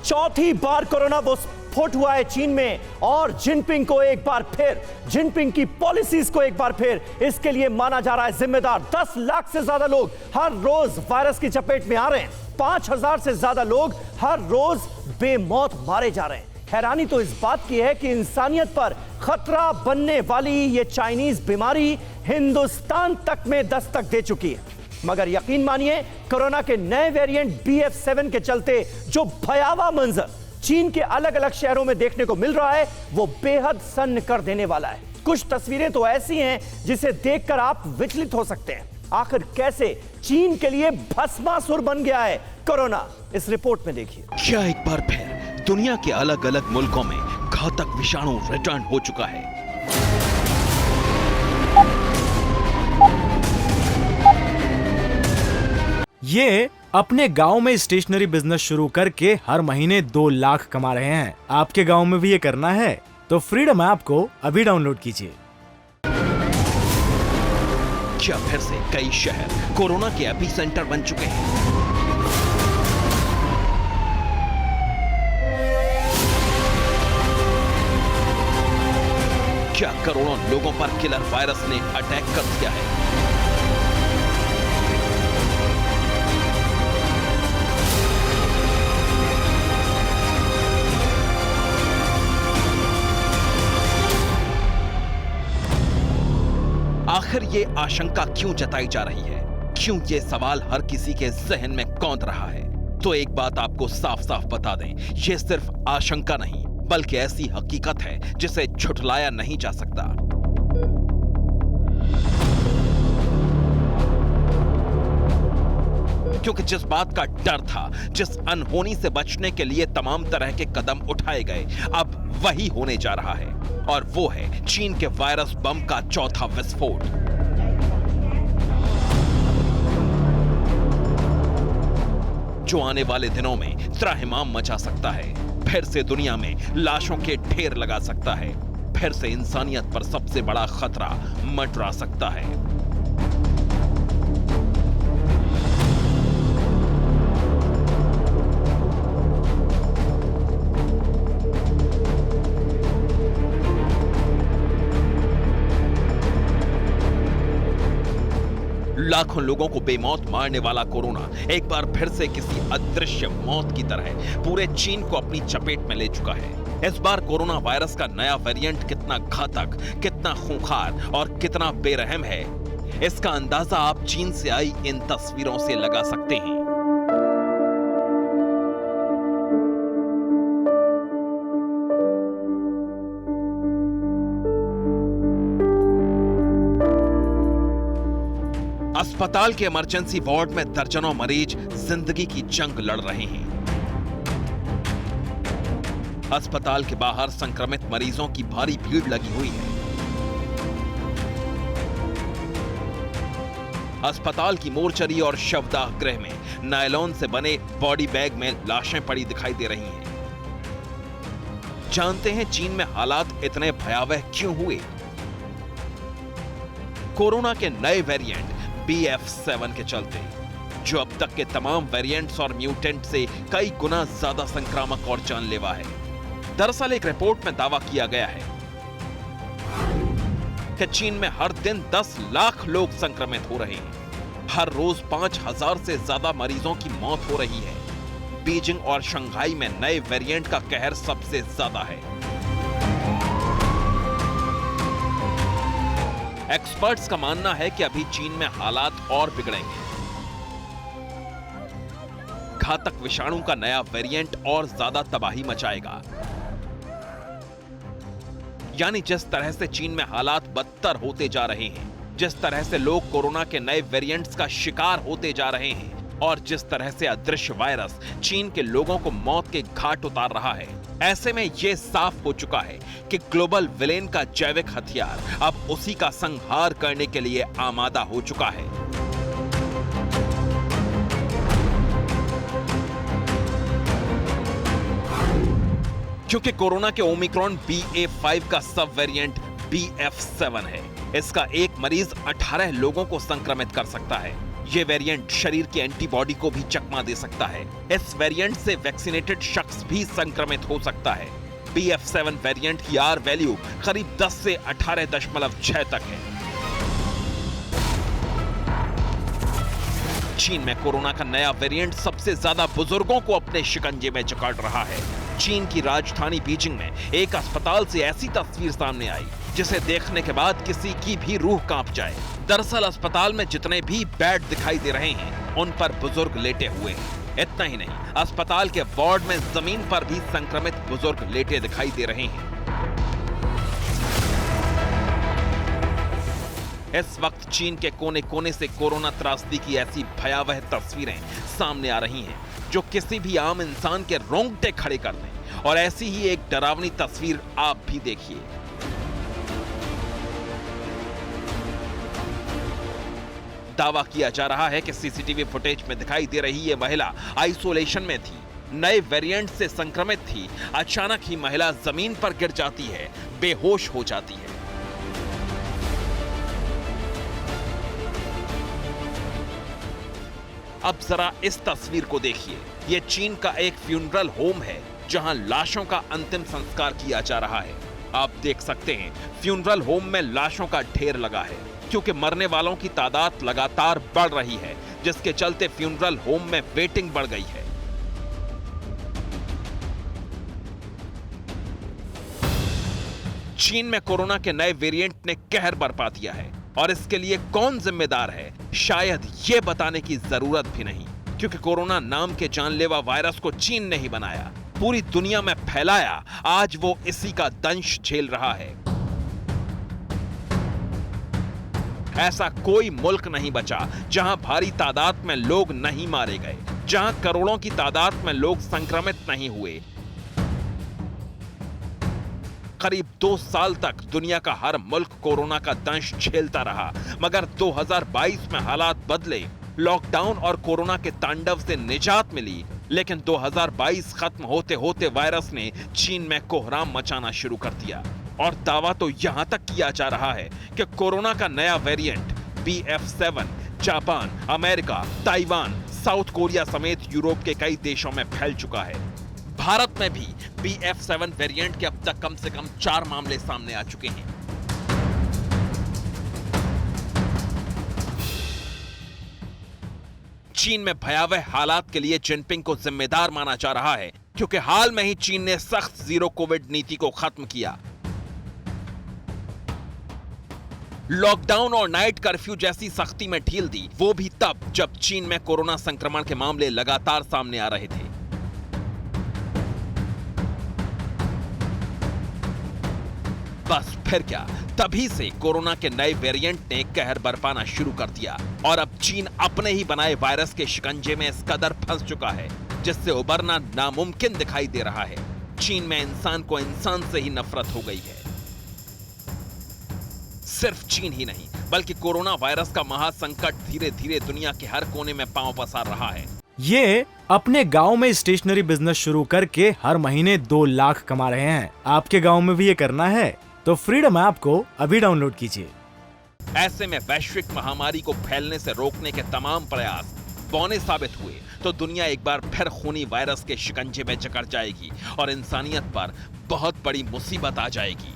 चौथी बार कोरोना विस्फोट हुआ है चीन में और जिनपिंग को एक बार फिर, जिनपिंग की पॉलिसीज को एक बार फिर इसके लिए माना जा रहा है जिम्मेदार। 10 लाख से ज्यादा लोग हर रोज वायरस की चपेट में आ रहे हैं। 5000 से ज्यादा लोग हर रोज बेमौत मारे जा रहे हैं। हैरानी तो इस बात की है कि इंसानियत पर खतरा बनने वाली ये चाइनीज बीमारी हिंदुस्तान तक में दस्तक दे चुकी है। मगर यकीन मानिए, कोरोना के नए वेरिएंट BF7 के चलते जो भयावह मंजर चीन के अलग अलग शहरों में देखने को मिल रहा है, वो बेहद सन्न कर देने वाला है। कुछ तस्वीरें तो ऐसी हैं जिसे देखकर आप विचलित हो सकते हैं। आखिर कैसे चीन के लिए भस्मासुर बन गया है कोरोना, इस रिपोर्ट में देखिए। क्या एक बार फिर दुनिया के अलग अलग मुल्कों में घातक विषाणु रिटर्न हो चुका है? ये अपने गांव में स्टेशनरी बिजनेस शुरू करके हर महीने 2 लाख कमा रहे हैं। आपके गांव में भी ये करना है तो फ्रीडम ऐप को अभी डाउनलोड कीजिए। क्या फिर से कई शहर कोरोना के एपिसेंटर बन चुके हैं? क्या करोड़ों लोगों पर किलर वायरस ने अटैक कर दिया है? आखिर ये आशंका क्यों जताई जा रही है? क्यों ये सवाल हर किसी के जहन में कौंध रहा है? तो एक बात आपको साफ साफ बता दें, ये सिर्फ आशंका नहीं बल्कि ऐसी हकीकत है जिसे झुठलाया नहीं जा सकता। क्योंकि जिस बात का डर था, जिस अनहोनी से बचने के लिए तमाम तरह के कदम उठाए गए, अब वही होने जा रहा है। और वो है चीन के वायरस बम का चौथा विस्फोट। जो आने वाले दिनों में त्राहिमाम मचा सकता है, फिर से दुनिया में लाशों के ढेर लगा सकता है, फिर से इंसानियत पर सबसे बड़ा खतरा मंडरा सकता है। लाखों लोगों को बेमौत मारने वाला कोरोना एक बार फिर से किसी अदृश्य मौत की तरह पूरे चीन को अपनी चपेट में ले चुका है। इस बार कोरोना वायरस का नया वेरिएंट कितना घातक, कितना खूंखार और कितना बेरहम है, इसका अंदाजा आप चीन से आई इन तस्वीरों से लगा सकते हैं। अस्पताल के इमरजेंसी वार्ड में दर्जनों मरीज जिंदगी की जंग लड़ रहे हैं। अस्पताल के बाहर संक्रमित मरीजों की भारी भीड़ लगी हुई है। अस्पताल की मोर्चरी और शवदाह गृह में नायलॉन से बने बॉडी बैग में लाशें पड़ी दिखाई दे रही हैं। जानते हैं चीन में हालात इतने भयावह क्यों हुए? कोरोना के नए वेरिएंट BF7 के चलते, जो अब तक के तमाम वेरिएंट्स और म्यूटेंट से कई गुना ज्यादा संक्रामक और जानलेवा है। दरअसल एक रिपोर्ट में दावा किया गया है कि चीन में हर दिन 10 लाख लोग संक्रमित हो रहे हैं। हर रोज 5000 से ज्यादा मरीजों की मौत हो रही है। बीजिंग और शंघाई में नए वेरिएंट का कहर सबसे ज्यादा है। एक्सपर्ट्स का मानना है कि अभी चीन में हालात और बिगड़ेंगे। घातक विषाणु का नया वेरिएंट और ज्यादा तबाही मचाएगा। यानी जिस तरह से चीन में हालात बदतर होते जा रहे हैं, जिस तरह से लोग कोरोना के नए वेरिएंट्स का शिकार होते जा रहे हैं और जिस तरह से अदृश्य वायरस चीन के लोगों को मौत के घाट उतार रहा है, ऐसे में यह साफ हो चुका है कि ग्लोबल विलेन का जैविक हथियार अब उसी का संहार करने के लिए आमादा हो चुका है। क्योंकि कोरोना के ओमिक्रॉन BA.5 का सब वेरिएंट BF7 है। इसका एक मरीज 18 लोगों को संक्रमित कर सकता है। ये वेरिएंट शरीर की एंटीबॉडी को भी चकमा दे सकता है। इस वेरिएंट से वैक्सीनेटेड शख्स भी संक्रमित हो सकता है। BF7 वेरिएंट की R वैल्यू करीब 10 से 18.6 तक है। चीन में कोरोना का नया वेरिएंट सबसे ज्यादा बुजुर्गों को अपने शिकंजे में जकड़ रहा है। चीन की राजधानी बीजिंग में एक अस्पताल से ऐसी तस्वीर सामने आई जिसे देखने के बाद किसी की भी रूह कांप जाए। दरअसल अस्पताल में जितने भी बेड दिखाई दे रहे हैं उन पर बुजुर्ग लेटे हुए हैं। इतना ही नहीं, अस्पताल के वार्ड में जमीन पर भी संक्रमित बुजुर्ग लेटे दिखाई दे रहे हैं। इस वक्त चीन के कोने कोने से कोरोना त्रासदी की ऐसी भयावह तस्वीरें सामने आ रही हैं जो किसी भी आम इंसान के रोंगटे खड़े कर दें। और ऐसी ही एक डरावनी तस्वीर आप भी देखिए। दावा किया जा रहा है कि सीसीटीवी फुटेज में दिखाई दे रही ये महिला आइसोलेशन में थी, नए वेरिएंट से संक्रमित थी। अचानक ही महिला जमीन पर गिर जाती है, बेहोश हो जाती है। अब जरा इस तस्वीर को देखिए। यह चीन का एक फ्यूनरल होम है जहां लाशों का अंतिम संस्कार किया जा रहा है। आप देख सकते हैं फ्यूनरल होम में लाशों का ढेर लगा है क्योंकि मरने वालों की तादाद लगातार बढ़ रही है, जिसके चलते फ्यूनरल होम में वेटिंग बढ़ गई है। चीन में कोरोना के नए वेरिएंट ने कहर बरपा दिया है और इसके लिए कौन जिम्मेदार है शायद ये बताने की जरूरत भी नहीं, क्योंकि कोरोना नाम के जानलेवा वायरस को चीन ने ही बनाया, पूरी दुनिया में फैलाया। आज वो इसी का दंश झेल रहा है। ऐसा कोई मुल्क नहीं बचा जहां भारी तादाद में लोग नहीं मारे गए, जहां करोड़ों की तादाद में लोग संक्रमित नहीं हुए। करीब 2 साल तक दुनिया का हर मुल्क कोरोना का दंश झेलता रहा, मगर 2022 में हालात बदले। लॉकडाउन और कोरोना के तांडव से निजात मिली, लेकिन 2022 खत्म होते होते वायरस ने चीन में कोहराम मचाना शुरू कर दिया। और दावा तो यहां तक किया जा रहा है कि कोरोना का नया variant BF7 Japan, America, Taiwan, south Korea समेत यूरोप के कई देशों में फैल चुका है। भारत में भी BF7 वेरिएंट के अब तक कम से कम 4 मामले सामने आ चुके हैं। चीन में भयावह हालात के लिए जिनपिंग को जिम्मेदार माना जा रहा है, क्योंकि हाल में ही चीन ने सख्त जीरो कोविड नीति को खत्म किया। लॉकडाउन और नाइट कर्फ्यू जैसी सख्ती में ढील दी, वो भी तब जब चीन में कोरोना संक्रमण के मामले लगातार सामने आ रहे थे। बस फिर क्या, तभी से कोरोना के नए वेरिएंट ने कहर बरपाना शुरू कर दिया और अब चीन अपने ही बनाए वायरस के शिकंजे में इस कदर फंस चुका है जिससे उबरना नामुमकिन दिखाई दे रहा है। चीन में इंसान को इंसान से ही नफरत हो गई है। सिर्फ चीन ही नहीं, बल्कि कोरोना वायरस का महासंकट धीरे धीरे दुनिया के हर कोने में पांव पसार रहा है। ये अपने गांव में स्टेशनरी बिजनेस शुरू करके हर महीने 2 लाख कमा रहे हैं। आपके गांव में भी ये करना है तो फ्रीडम ऐप को अभी डाउनलोड कीजिए। ऐसे में वैश्विक महामारी को फैलने से रोकने के तमाम प्रयास बौने साबित हुए तो दुनिया एक बार फिर खूनी वायरस के शिकंजे में जकड़ जाएगी और इंसानियत पर बहुत बड़ी मुसीबत आ जाएगी।